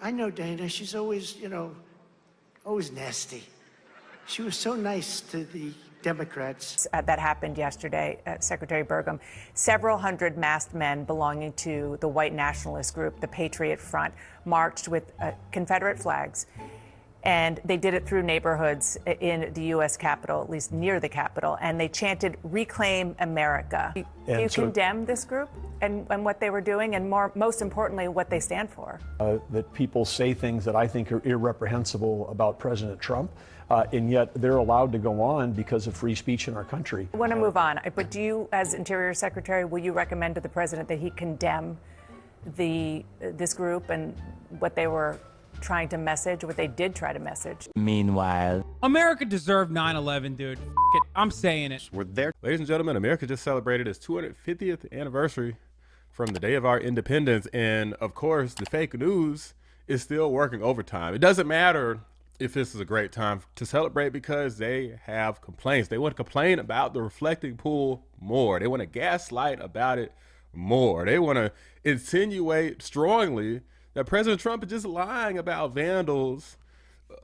I know Dana. She's always, always nasty. She was so nice to the Democrats. That happened yesterday, Secretary Burgum. Several hundred masked men belonging to the white nationalist group, the Patriot Front, marched with Confederate flags. And they did it through neighborhoods in the U.S. Capitol, at least near the Capitol, and they chanted, "Reclaim America." Do you condemn this group and what they were doing, and most importantly, what they stand for? That people say things that I think are irreprehensible about President Trump, and yet they're allowed to go on because of free speech in our country. I want to move on, but do you, as Interior Secretary, will you recommend to the President that he condemn this group and what they were trying to message, what they did try to message? Meanwhile, America deserved 9/11, dude. F it. I'm saying it. We're there. Ladies and gentlemen, America just celebrated its 250th anniversary from the day of our independence. And of course, the fake news is still working overtime. It doesn't matter if this is a great time to celebrate because they have complaints. They want to complain about the reflecting pool more. They want to gaslight about it more. They want to insinuate strongly that President Trump is just lying about vandals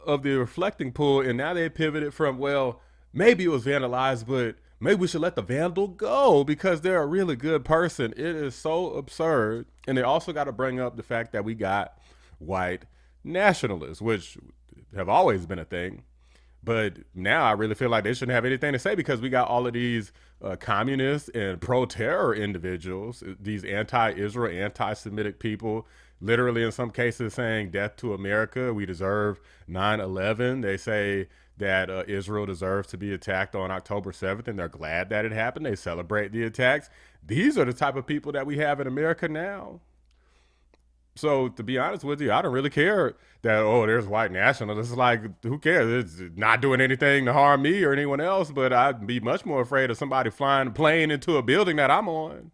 of the reflecting pool, and now they pivoted from, well, maybe it was vandalized, but maybe we should let the vandal go because they're a really good person. It is so absurd. And they also got to bring up the fact that we got white nationalists, which have always been a thing. But now I really feel like they shouldn't have anything to say because we got all of these communists and pro-terror individuals, these anti-Israel, anti-Semitic people, literally in some cases saying death to America. We deserve 9/11. They say that Israel deserves to be attacked on October 7th, and they're glad that it happened. They celebrate the attacks. These are the type of people that we have in America now. So to be honest with you, I don't really care that, oh, there's white nationalists. It's like, who cares? It's not doing anything to harm me or anyone else, but I'd be much more afraid of somebody flying a plane into a building that I'm on.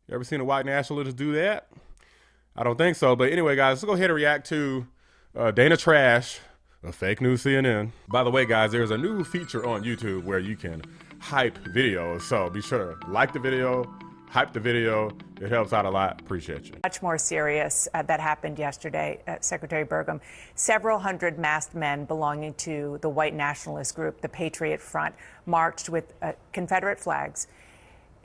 You ever seen a white nationalist do that? I don't think so. But anyway, guys, let's go ahead and react to Dana Trash of Fake News CNN. By the way, guys, there's a new feature on YouTube where you can hype videos. So be sure to like the video, hype the video. It helps out a lot. Appreciate you. Much more serious that happened yesterday, Secretary Burgum. Several hundred masked men belonging to the white nationalist group, the Patriot Front, marched with Confederate flags.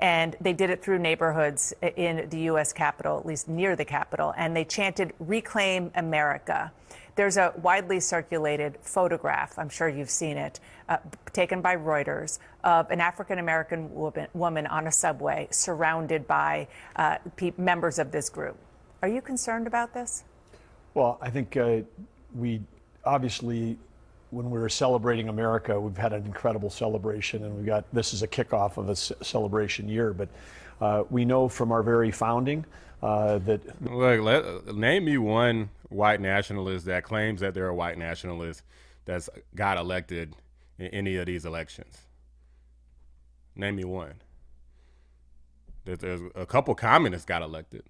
And they did it through neighborhoods in the U.S. Capitol, at least near the Capitol, and they chanted, "Reclaim America." There's a widely circulated photograph, I'm sure you've seen it, taken by Reuters, of an African-American woman on a subway surrounded by members of this group. Are you concerned about this? Well, I think we obviously, when we're celebrating America, we've had an incredible celebration, and this is a kickoff of a celebration year. But we know from our very founding that. Look, name me one white nationalist that claims that they're a white nationalist that's got elected in any of these elections. Name me one. There's a couple communists got elected.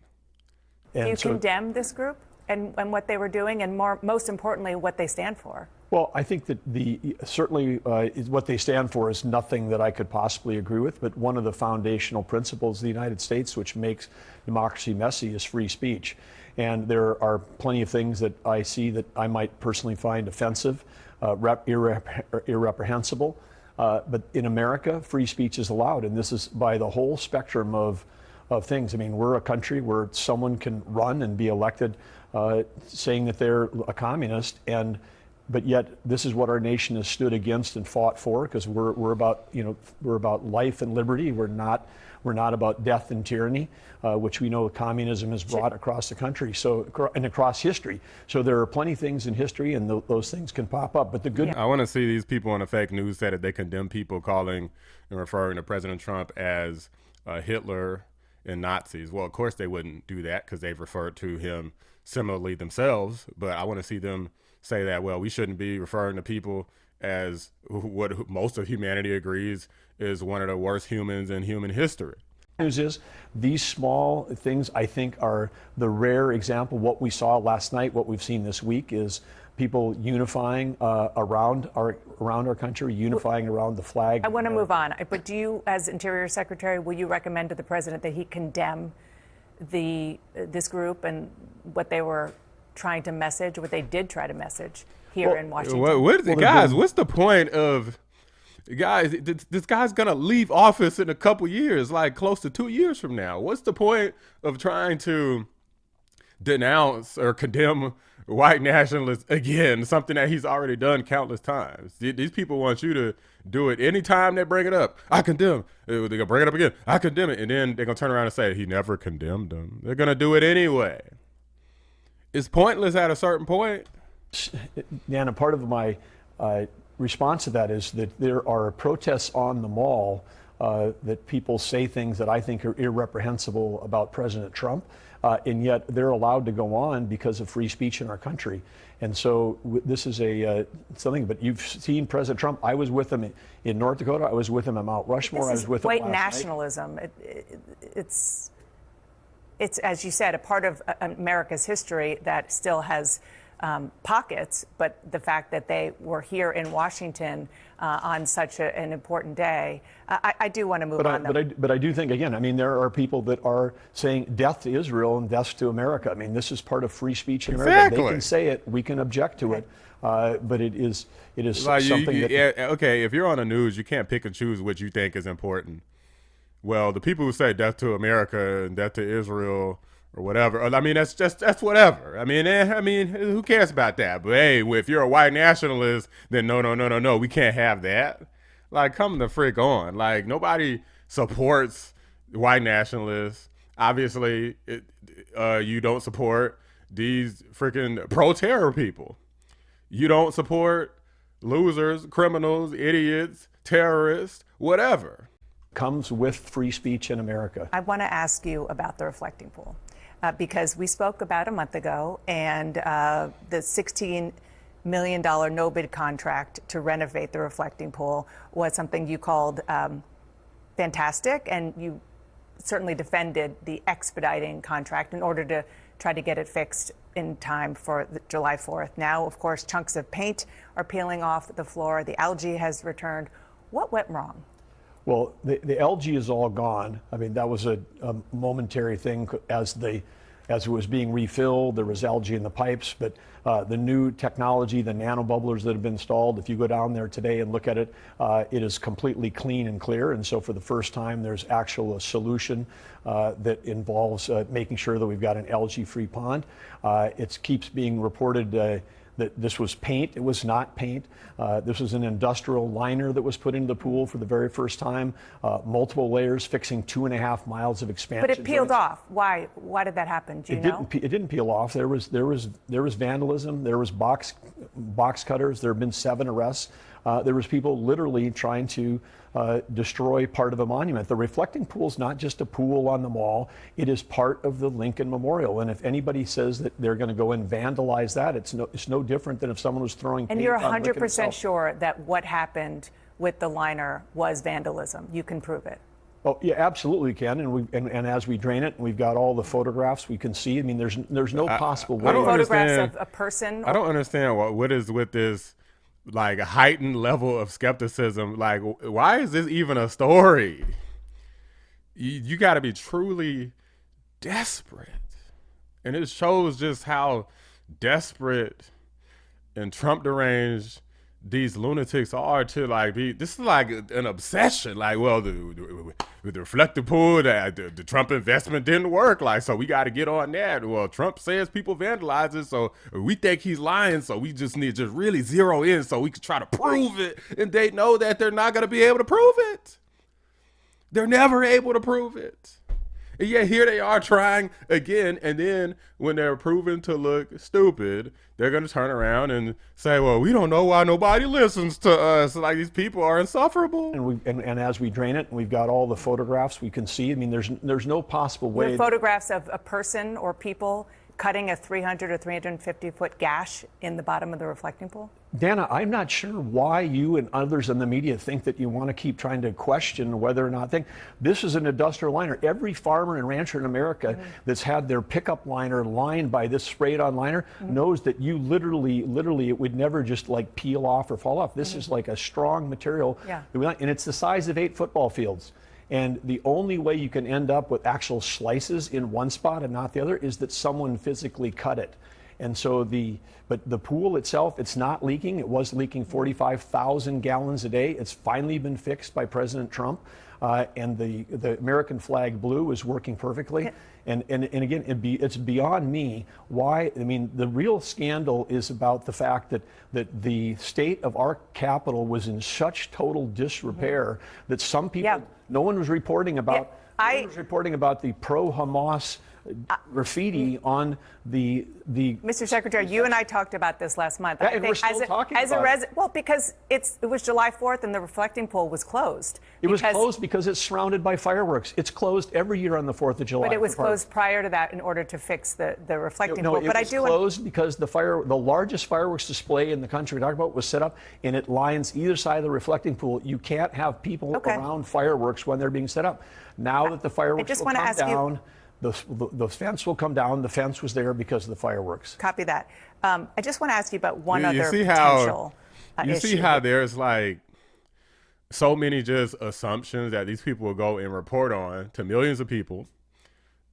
Do you condemn this group and what they were doing, and most importantly, what they stand for? Well, I think that certainly what they stand for is nothing that I could possibly agree with, but one of the foundational principles of the United States which makes democracy messy is free speech. And there are plenty of things that I see that I might personally find offensive, irreprehensible. But in America, free speech is allowed, and this is by the whole spectrum of things. I mean, we're a country where someone can run and be elected saying that they're a communist, but yet this is what our nation has stood against and fought for, because we're about life and liberty. We're not about death and tyranny, which we know communism has brought across the country, and across history. So there are plenty of things in history, and those things can pop up. But the good. I want to see these people on the fake news say that they condemn people calling and referring to President Trump as Hitler and Nazis. Well, of course they wouldn't do that because they've referred to him similarly themselves. But I want to see them say that, well, we shouldn't be referring to people as what most of humanity agrees is one of the worst humans in human history. News is these small things, I think, are the rare example. What we saw last night, what we've seen this week, is people unifying around our country, unifying around the flag. I want to move on, but do you, as Interior Secretary, will you recommend to the President that he condemn this group and what they were trying to message what they did try to message here in Washington. Guys, what's the point of, guys, this guy's going to leave office in a couple years, like close to 2 years from now. What's the point of trying to denounce or condemn white nationalists again, something that he's already done countless times? These people want you to do it anytime they bring it up. I condemn. They're going to bring it up again. I condemn it. And then they're going to turn around and say, he never condemned them. They're going to do it anyway. It's pointless at a certain point. Dana, part of my response to that is that there are protests on the mall that people say things that I think are irreprehensible about President Trump, and yet they're allowed to go on because of free speech in our country. And so this is something, but you've seen President Trump. I was with him in North Dakota. I was with him at Mount Rushmore. I was with him white last nationalism. It's, as you said, a part of America's history that still has pockets, but the fact that they were here in Washington on such an important day, I do want to move on. But I do think, again, I mean, there are people that are saying death to Israel and death to America. I mean, this is part of free speech in America. They can say it, we can object to it, but it is like something okay, if you're on the news, you can't pick and choose what you think is important. Well, the people who say death to America and death to Israel or whatever, I mean, that's whatever. I mean, who cares about that? But hey, if you're a white nationalist, then no, we can't have that. Like, come the frick on. Like, nobody supports white nationalists. Obviously, you don't support these freaking pro-terror people. You don't support losers, criminals, idiots, terrorists, whatever. Comes with free speech in America. I want to ask you about the reflecting pool. Because we spoke about a month ago, and the $16 million no-bid contract to renovate the reflecting pool was something you called fantastic, and you certainly defended the expediting contract in order to try to get it fixed in time for July 4th. Now, of course, chunks of paint are peeling off the floor. The algae has returned. What went wrong? Well, the algae is all gone. I mean, that was a momentary thing as it was being refilled. There was algae in the pipes, but the new technology, the nano bubblers that have been installed, if you go down there today and look at it, it is completely clean and clear. And so for the first time, there's actual a solution that involves making sure that we've got an algae-free pond. It keeps being reported that this was paint. It was not paint. This was an industrial liner that was put into the pool for the very first time. Multiple layers, fixing 2.5 miles of expansion. But it peeled off. Why? Why did that happen? Do you know? It didn't peel off. There was vandalism. There was box cutters. There have been 7 arrests. There was people literally trying to destroy part of a monument. The reflecting pool is not just a pool on the mall. It is part of the Lincoln Memorial. And if anybody says that they're going to go and vandalize that, it's no different than if someone was throwing paint. And you're on Lincoln 100% itself. sure that what happened with the liner was vandalism. You can prove it. Oh yeah, absolutely can. And as we drain it, we've got all the photographs we can see. I mean, there's no possible way. Photographs of a person. I don't understand what is with this like a heightened level of skepticism. Like, why is this even a story? You got to be truly desperate, and it shows just how desperate and Trump deranged these lunatics are to like be. This is like an obsession. Like, well, the reflective pool, the Trump investment didn't work. Like, so we got to get on that. Well, Trump says people vandalize it, so we think he's lying. So we just need to just really zero in so we can try to prove it. And they know that they're not going to be able to prove it. They're never able to prove it. And yet here they are trying again, and then when they're proven to look stupid, they're going to turn around and say, well, we don't know why nobody listens to us. Like, these people are insufferable. And as we drain it, and we've got all the photographs we can see. I mean, there's no possible way. The photographs of a person or people cutting a 300 or 350 foot gash in the bottom of the reflecting pool? Dana, I'm not sure why you and others in the media think that you want to keep trying to question whether or not this is an industrial liner. Every farmer and rancher in America that's had their pickup liner lined by this sprayed on liner knows that you literally it would never just like peel off or fall off. This is like a strong material. Yeah. And it's the size of 8 football fields. And the only way you can end up with actual slices in one spot and not the other is that someone physically cut it. And so but the pool itself, it's not leaking. It was leaking 45,000 gallons a day. It's finally been fixed by President Trump. And the American flag blue is working perfectly. Okay. And again, it's beyond me why. I mean, the real scandal is about the fact that the state of our capital was in such total disrepair that some people, no one was reporting about. No one was reporting about the pro-Hamas graffiti on the. Mr. Secretary, you and I talked about this last month. Yeah, and we're still talking about it. Well, because it was July 4th and the reflecting pool was closed. It was closed because it's surrounded by fireworks. It's closed every year on the 4th of July. But it was closed prior to that in order to fix the reflecting pool. But it was closed because the largest fireworks display in the country we talked about was set up, and it lines either side of the reflecting pool. You can't have people around fireworks when they're being set up. Now that the fireworks will come down, the fence will come down. The fence was there because of the fireworks. Copy that. I just want to ask you about one other potential issue. You see how there's like so many just assumptions that these people will go and report on to millions of people,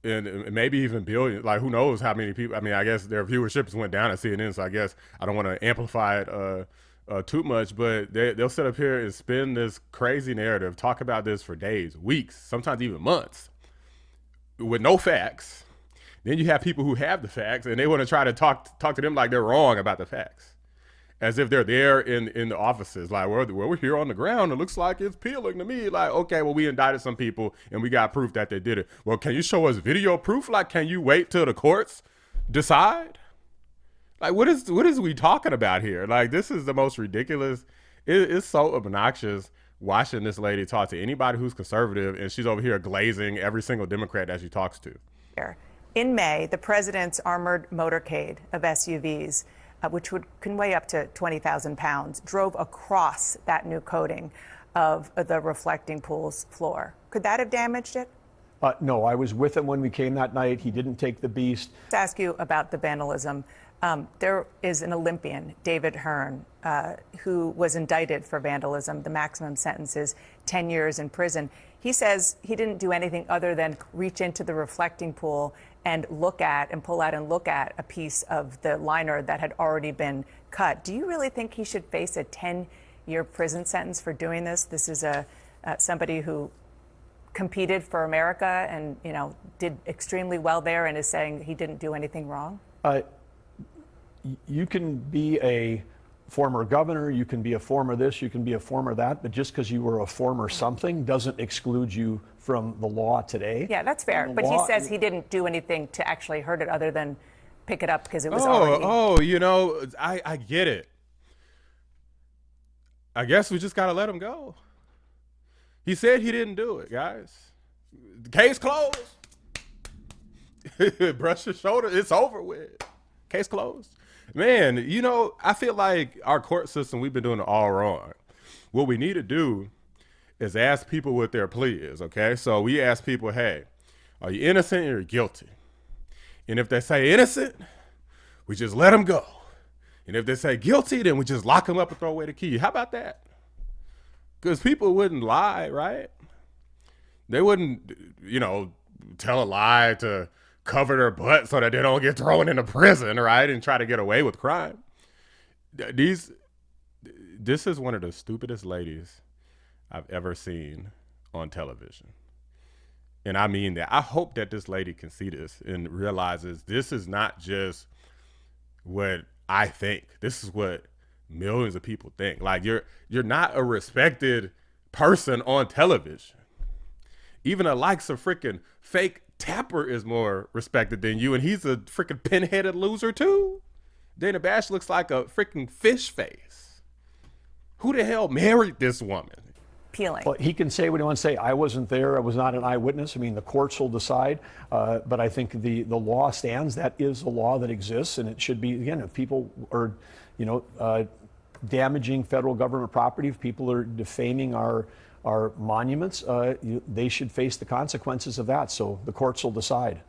and maybe even billions. Like, who knows how many people? I mean, I guess their viewership went down at CNN, so I guess I don't want to amplify it too much, but they'll sit up here and spin this crazy narrative, talk about this for days, weeks, sometimes even months, with no facts. Then you have people who have the facts, and they want to try to talk to them like they're wrong about the facts, as if they're there in the offices. Like, well, we're here on the ground. It looks like it's peeling to me. Like, okay, well, we indicted some people, and we got proof that they did it. Well, can you show us video proof? Like, can you wait till the courts decide? Like, what is we talking about here? Like, this is the most ridiculous. It's so obnoxious watching this lady talk to anybody who's conservative, and she's over here glazing every single Democrat that she talks to. In May, the president's armored motorcade of SUVs, which can weigh up to 20,000 pounds, drove across that new coating of the reflecting pool's floor. Could that have damaged it? No, I was with him when we came that night. He didn't take the beast. To ask you about the vandalism, there is an Olympian, David Hearn, who was indicted for vandalism. The maximum sentence is 10 years in prison. He says he didn't do anything other than reach into the reflecting pool and pull out and look at a piece of the liner that had already been cut. Do you really think he should face a 10-year prison sentence for doing this? This is somebody who competed for America and, did extremely well there and is saying he didn't do anything wrong? You can be a former governor, you can be a former this, you can be a former that, but just because you were a former something doesn't exclude you from the law today. Yeah, that's fair. But he says he didn't do anything to actually hurt it other than pick it up because it was already... I get it. I guess we just got to let him go. He said he didn't do it, guys. The case closed. Brush your shoulder. It's over with. Case closed. Man, I feel like our court system, we've been doing it all wrong. What we need to do is ask people what their plea is, okay? So we ask people, hey, are you innocent or guilty? And if they say innocent, we just let them go. And if they say guilty, then we just lock them up and throw away the key. How about that? Because people wouldn't lie, right? They wouldn't, tell a lie to cover their butt so that they don't get thrown into prison, right? And try to get away with crime. This is one of the stupidest ladies I've ever seen on television. And I mean that. I hope that this lady can see this and realizes this is not just what I think. This is what millions of people think. Like, you're not a respected person on television. Even the likes of freaking fake Tapper is more respected than you, and he's a freaking pin-headed loser too. Dana Bash looks like a freaking fish face. Who the hell married this woman? Peeling. Well, he can say what he wants to say. I wasn't there. I was not an eyewitness. I mean, the courts will decide. But I think the law stands. That is the law that exists, and it should be. Again, if people are, damaging federal government property, if people are defaming our monuments, they should face the consequences of that. So the courts will decide.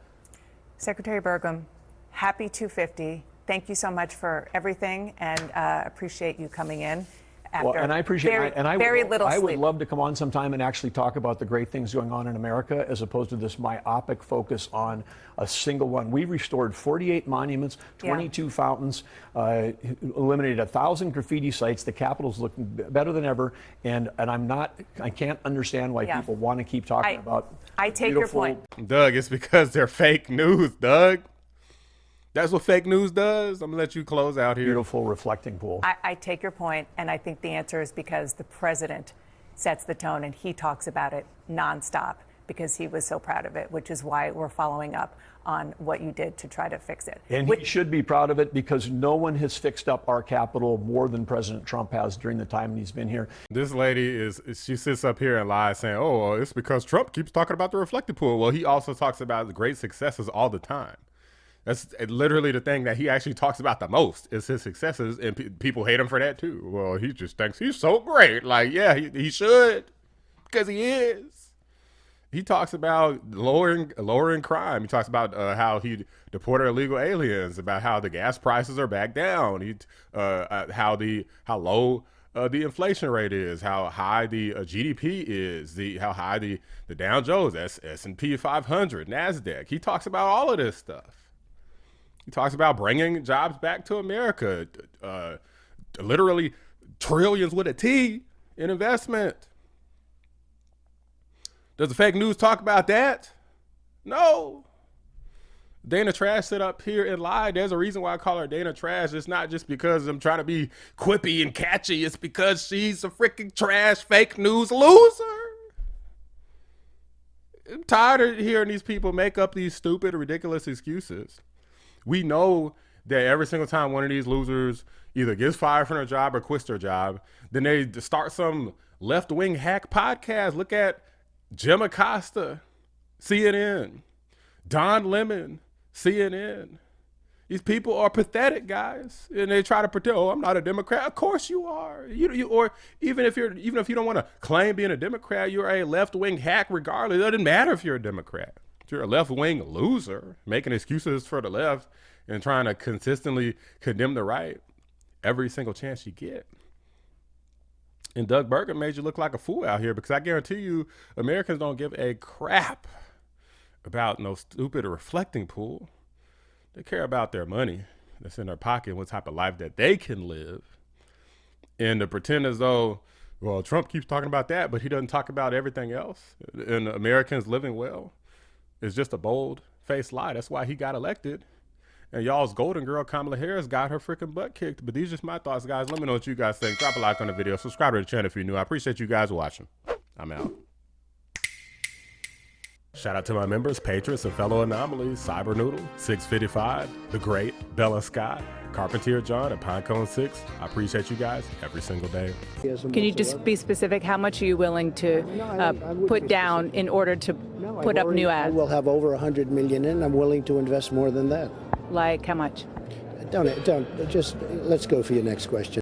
Secretary Burgum, happy 250. Thank you so much for everything, and appreciate you coming in. after and I appreciate very, it. And very little I would sleep. love to come on sometime and actually talk about the great things going on in America as opposed to this myopic focus on a single one. We restored 48 monuments, 22 fountains, eliminated 1,000 graffiti sites. The Capitol's looking better than ever. And I can't understand why people want to keep talking about I take your point. Doug, it's because they're fake news, Doug. That's what fake news does. I'm going to let you close out here. Beautiful reflecting pool. I take your point, and I think the answer is because the president sets the tone and he talks about it nonstop because he was so proud of it, which is why we're following up on what you did to try to fix it. And he should be proud of it because no one has fixed up our Capitol more than President Trump has during the time he's been here. This lady she sits up here and lies saying, oh, it's because Trump keeps talking about the reflecting pool. Well, he also talks about the great successes all the time. That's literally the thing that he actually talks about the most is his successes, and people hate him for that too. Well, he just thinks he's so great. Like, yeah, he should, because he is. He talks about lowering crime. He talks about how he deported illegal aliens, about how the gas prices are back down. How low the inflation rate is, how high the GDP is, how high the Dow Jones, S&P 500, NASDAQ. He talks about all of this stuff. He talks about bringing jobs back to America, literally trillions with a T in investment. Does the fake news talk about that? No. Dana Trash sit up here and lied. There's a reason why I call her Dana Trash. It's not just because I'm trying to be quippy and catchy. It's because she's a freaking trash fake news loser. I'm tired of hearing these people make up these stupid, ridiculous excuses. We know that every single time one of these losers either gets fired from their job or quits their job, then they start some left-wing hack podcast. Look at Jim Acosta, CNN, Don Lemon, CNN. These people are pathetic, guys, and they try to pretend, oh, I'm not a Democrat. Of course you are. Or even if you don't want to claim being a Democrat, you're a left-wing hack regardless. It doesn't matter if you're a Democrat. If you're a left-wing loser making excuses for the left and trying to consistently condemn the right every single chance you get. And Doug Burgum made you look like a fool out here because I guarantee you Americans don't give a crap about no stupid reflecting pool. They care about their money that's in their pocket, what type of life that they can live. And to pretend as though, well, Trump keeps talking about that, but he doesn't talk about everything else. And Americans living well is just a bold-faced lie. That's why he got elected. And y'all's golden girl, Kamala Harris, got her freaking butt kicked. But these are just my thoughts, guys. Let me know what you guys think. Drop a like on the video. Subscribe to the channel if you're new. I appreciate you guys watching. I'm out. Shout out to my members, patrons, and fellow anomalies. Cyber Noodle, 655, The Great, Bella Scott, Carpentier John, and Pinecone 6. I appreciate you guys every single day. Can you just be specific? How much are you willing to put down in order to put up new ads? We'll have over 100 million in. I'm willing to invest more than that. Like how much? Don't, just let's go for your next question.